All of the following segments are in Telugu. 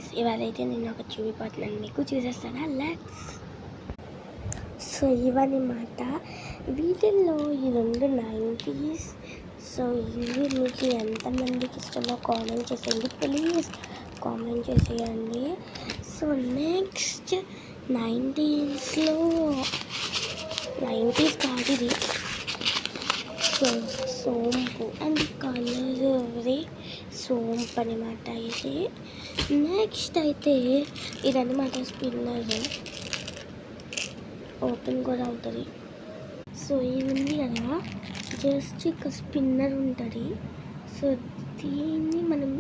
గైస్, ఇవాళైతే నేను ఒక చూపిపోతున్నాను మీకు, చూసేస్తారా? లెట్స్. సో ఇవన్నమాట, వీటిల్లో ఈ రెండు 90s. సో ఇవి మీకు ఎంతమందికి ఇష్టమో కామెంట్ చేసేయండి, ప్లీజ్ కామెంట్ చేసేయండి. సో నెక్స్ట్ 90sలో 90s కాదు ఇది. సో సోంపు అండ్ కలర్ సోంపు అనమాట ఇది. నెక్స్ట్ అయితే ఇదన్నమాట స్పిన్నర్, ఓపెన్ కూడా అవుతుంది. సో ఇది ఉంది కదా, జస్ట్ ఇక స్పిన్నర్ ఉంటుంది. సో దీన్ని మనం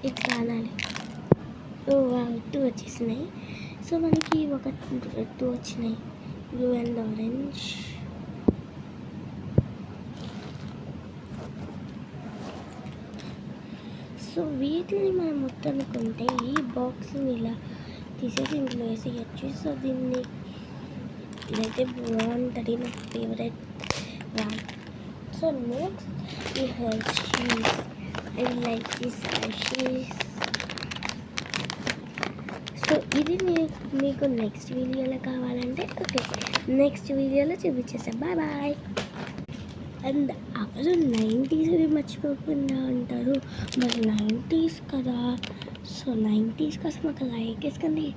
ఇట్లా అనాలి. 2 వచ్చేసినాయి. సో మనకి ఒక 2 వచ్చినాయి, బ్లూ అండ్ ఆరెంజ్. సో వీటిని మనం మొత్తం అనుకుంటే ఈ బాక్స్ని ఇలా తీసేసి ఇంట్లో వేసేయచ్చు. సో దీన్ని ఇదైతే బాగుంటుంది, నా ఫేవరెట్ వన్. సో నెక్స్ట్ ఈ Hershey's, I like this Hershey's. So ఇది మీకు నెక్స్ట్ వీడియోలో కావాలంటే ఓకే, నెక్స్ట్ వీడియోలో చూపించేస్తాను. Bye bye. అండ్ అసలు 90s మర్చిపోకుండా ఉంటారు, మరి 90s కదా. సో 90s కోసం ఒక లైక్ వేసుకోండి.